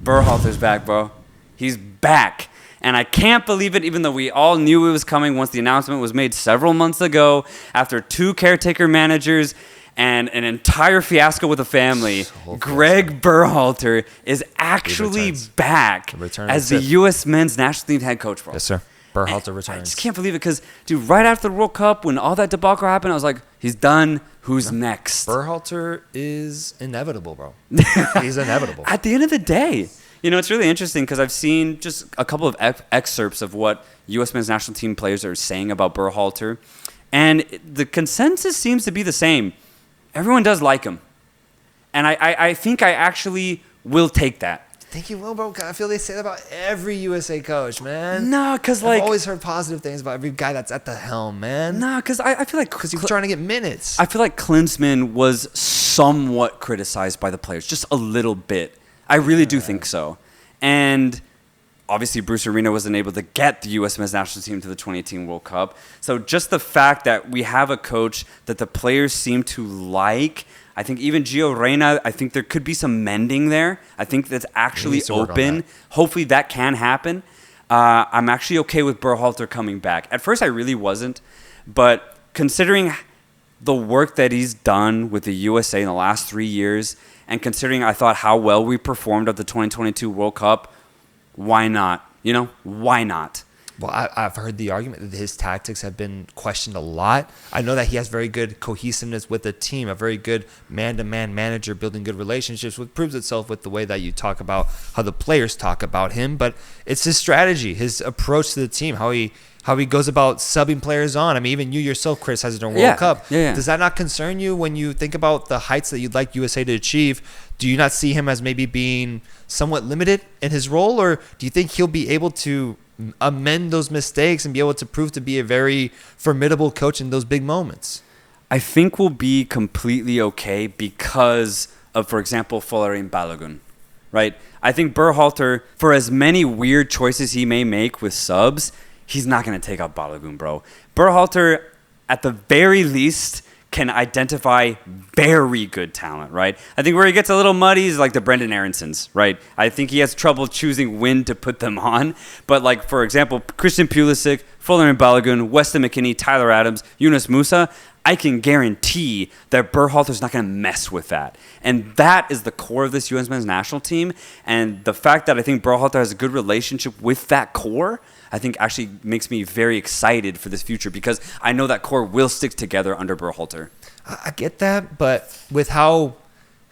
Berhalter's back, bro. He's back. And I can't believe it, even though we all knew it was coming once the announcement was made several months ago, after 2 caretaker managers and an entire fiasco with the family. Greg Berhalter is actually back as the U.S. men's national team head coach, bro. Yes, sir. Berhalter returns. I just can't believe it because, dude, right after the World Cup, when all that debacle happened, I was like, he's done. Who's next? Berhalter is inevitable, bro. He's inevitable. At the end of the day, you know, it's really interesting because I've seen just a couple of excerpts of what U.S. men's national team players are saying about Berhalter, and the consensus seems to be the same. Everyone does like him, and I think I actually will take that. Think you will, bro? I feel they say that about every USA coach, man. No, because like... I've always heard positive things about every guy that's at the helm, man. No, because I feel like... Because he's trying to get minutes. I feel like Klinsmann was somewhat criticized by the players, just a little bit. I really do think so. And obviously Bruce Arena wasn't able to get the U.S. men's national team to the 2018 World Cup. So just the fact that we have a coach that the players seem to like... I think even Gio Reyna, I think there could be some mending there. I think that's actually open. Hopefully that can happen. I'm actually okay with Berhalter coming back. At first I really wasn't, but considering the work that he's done with the USA in the last 3 years, and considering I thought how well we performed at the 2022 World Cup, why not? You know, why not? Well, I've heard the argument that his tactics have been questioned a lot. I know that he has very good cohesiveness with the team, a very good man-to-man manager, building good relationships, which proves itself with the way that you talk about how the players talk about him. But it's his strategy, his approach to the team, how he goes about subbing players on. I mean, even you yourself, Chris, has it during World Cup. Yeah. Does that not concern you when you think about the heights that you'd like USA to achieve? Do you not see him as maybe being somewhat limited in his role, or do you think he'll be able to amend those mistakes and be able to prove to be a very formidable coach in those big moments? I think we'll be completely okay because of, for example, Folarin Balogun, right? I think Berhalter, for as many weird choices he may make with subs, he's not going to take out Balogun, bro. Berhalter, at the very least, can identify very good talent, right? I think where he gets a little muddy is like the Brendan Aaronsons, right? I think he has trouble choosing when to put them on. But like, for example, Christian Pulisic, Folarin Balogun, Weston McKennie, Tyler Adams, Yunus Musa, I can guarantee that Berhalter's not going to mess with that. And that is the core of this U.S. men's national team. And the fact that I think Berhalter has a good relationship with that core, I think actually makes me very excited for this future because I know that core will stick together under Berhalter. I get that, but with how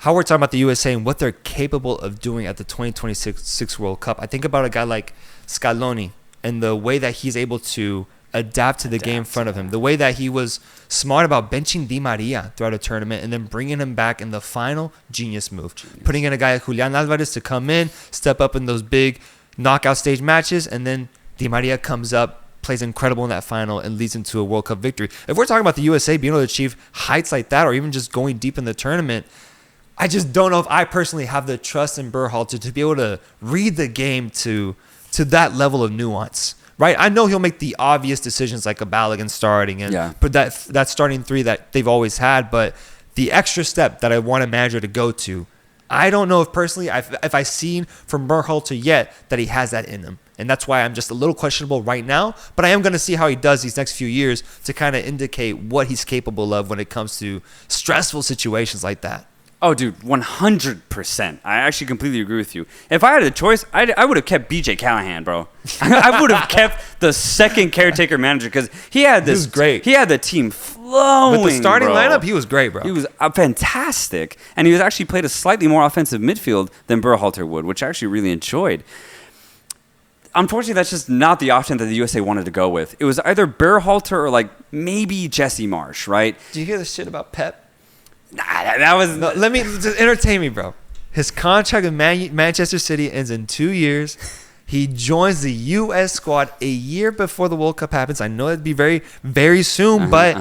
we're talking about the USA and what they're capable of doing at the 2026 World Cup, I think about a guy like Scaloni and the way that he's able to adapt to the game in front of him, the way that he was smart about benching Di Maria throughout a tournament and then bringing him back in the final. Genius move. Putting in a guy like Julian Alvarez to come in, step up in those big knockout stage matches, and then Di Maria comes up, plays incredible in that final, and leads into a World Cup victory. If we're talking about the USA being able to achieve heights like that or even just going deep in the tournament, I just don't know if I personally have the trust in Berhalter to be able to read the game to that level of nuance. Right? I know he'll make the obvious decisions like a Balogun starting and put that starting three that they've always had, but the extra step that I want a manager to go to, I don't know if personally if I've seen from Berhalter yet that he has that in him. And that's why I'm just a little questionable right now. But I am going to see how he does these next few years to kind of indicate what he's capable of when it comes to stressful situations like that. Oh, dude, 100%. I actually completely agree with you. If I had a choice, I would have kept BJ Callahan, bro. I would have kept the second caretaker manager because he had this. He was great. He had the team flowing. With the starting lineup, he was great, bro. He was fantastic. And he was actually played a slightly more offensive midfield than Berhalter would, which I actually really enjoyed. Unfortunately, that's just not the option that the USA wanted to go with. It was either Berhalter or like maybe Jesse Marsch, right? Do you hear the shit about Pep? Nah, that was... No, let me just entertain me, bro. His contract with Manchester City ends in 2 years. He joins the U.S. squad a year before the World Cup happens. I know it'd be very, very soon, but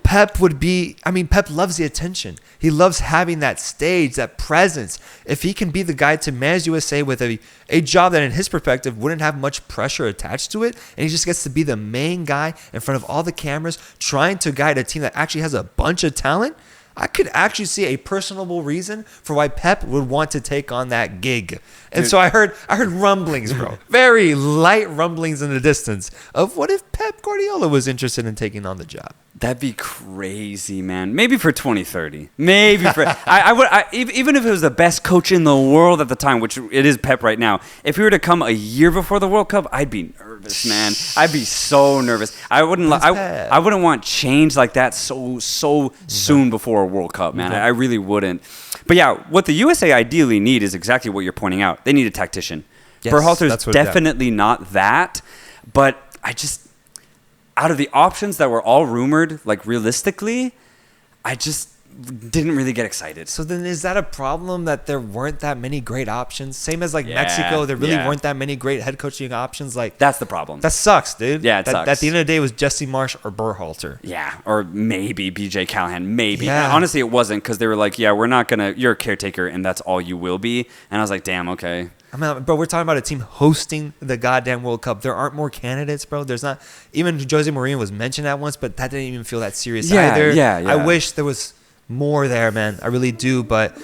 Pep would be... I mean, Pep loves the attention. He loves having that stage, that presence. If he can be the guy to manage USA with a job that in his perspective wouldn't have much pressure attached to it, and he just gets to be the main guy in front of all the cameras trying to guide a team that actually has a bunch of talent, I could actually see a personable reason for why Pep would want to take on that gig. And Dude. so I heard rumblings, bro. Very light rumblings in the distance of what if Pep Guardiola was interested in taking on the job. That'd be crazy, man. Maybe for 2030. Maybe for even if it was the best coach in the world at the time, which it is Pep right now. If he were to come a year before the World Cup, I'd be nervous, man. I'd be so nervous. I wouldn't want change like that so soon before a World Cup, man. I really wouldn't. But yeah, what the USA ideally need is exactly what you're pointing out. They need a tactician. Yes, Berhalter's definitely not that, but out of the options that were all rumored, like realistically, I just didn't really get excited. So then is that a problem that there weren't that many great options? Same as like Mexico, there really weren't that many great head coaching options. Like that's the problem. That sucks, dude. Yeah, it sucks. At the end of the day, it was Jesse Marsch or Berhalter. Yeah, or maybe BJ Callahan, maybe. Yeah. Honestly, it wasn't because they were like, yeah, we're not going to, you're a caretaker and that's all you will be. And I was like, damn, okay. I mean, bro, we're talking about a team hosting the goddamn World Cup. There aren't more candidates, bro. There's not. Even Jose Mourinho was mentioned at once, but that didn't even feel that serious either. Yeah. I wish there was more there, man. I really do. But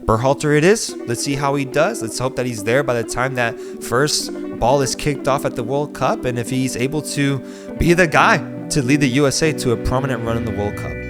Berhalter it is. Let's see how he does. Let's hope that he's there by the time that first ball is kicked off at the World Cup. And if he's able to be the guy to lead the USA to a prominent run in the World Cup.